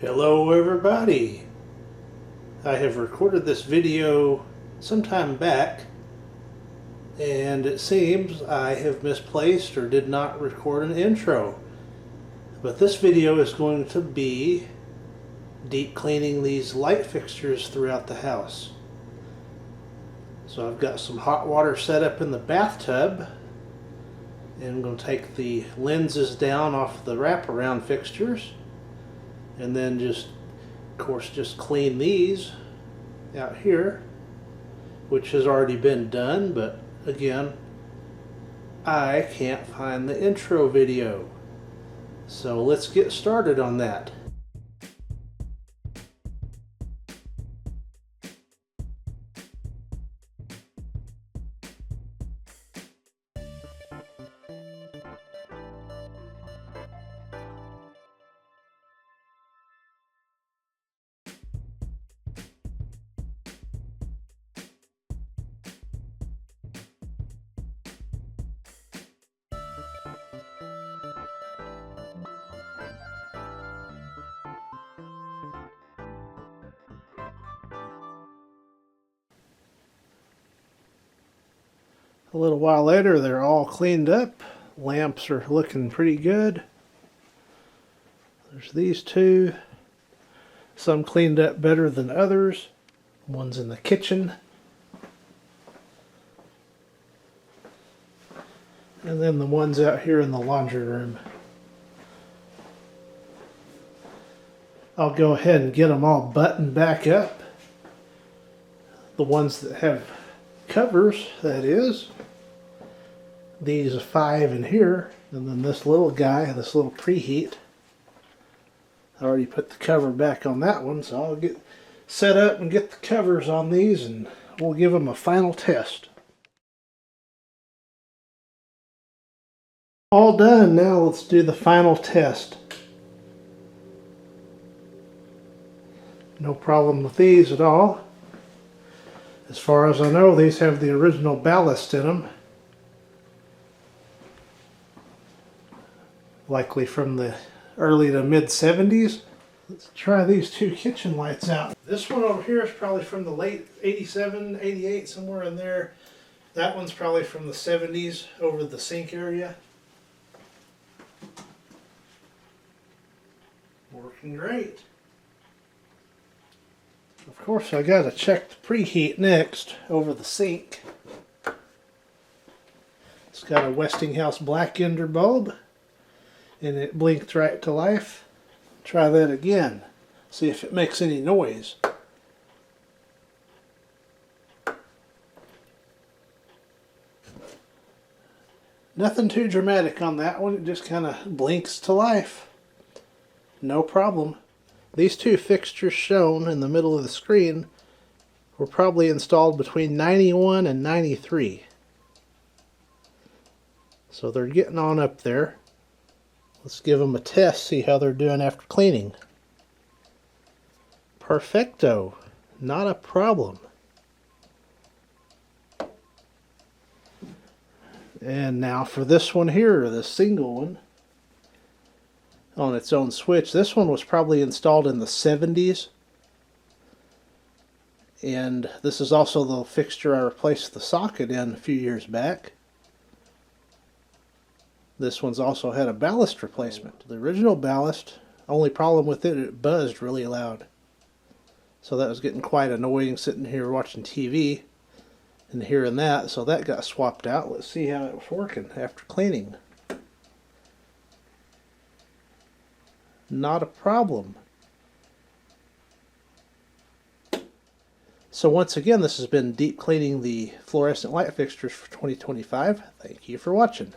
Hello everybody! I have recorded this video some time back and it seems I have misplaced or did not record an intro. But this video is going to be deep cleaning these light fixtures throughout the house. So I've got some hot water set up in the bathtub and I'm going to take the lenses down off the wraparound fixtures and then just clean these out here, which has already been done, but again, I can't find the intro video. So let's get started on that. A little while later, they're all cleaned up. Lamps are looking pretty good. There's these two. Some cleaned up better than others. One's in the kitchen. And then the ones out here in the laundry room. I'll go ahead and get them all buttoned back up. The ones that have covers, that is. These 5 in here, and then this little guy, this little preheat. I already put the cover back on that one, so I'll get set up and get the covers on these and we'll give them a final test. All done, now let's do the final test. No problem with these at all. As far as I know, these have the original ballast in them. Likely from the early to mid 70s. Let's try these two kitchen lights out. This one over here is probably from the late 87, 88, somewhere in there. That one's probably from the 70s over the sink area. Working great. Of course, I gotta check the preheat next over the sink. It's got a Westinghouse black ender bulb and it blinked right to life. Try that again. See if it makes any noise. Nothing too dramatic on that one. It just kind of blinks to life. No problem. These two fixtures shown in the middle of the screen were probably installed between 91 and 93. So they're getting on up there. Let's give them a test, see how they're doing after cleaning. Perfecto. Not a problem. And now for this one here, the single one on its own switch. This one was probably installed in the 70s. And this is also the fixture I replaced the socket in a few years back. This one's also had a ballast replacement. The original ballast, only problem with it, it buzzed really loud. So that was getting quite annoying sitting here watching TV and hearing that. So that got swapped out. Let's see how it was working after cleaning. Not a problem. So once again, this has been deep cleaning the fluorescent light fixtures for 2025. Thank you for watching.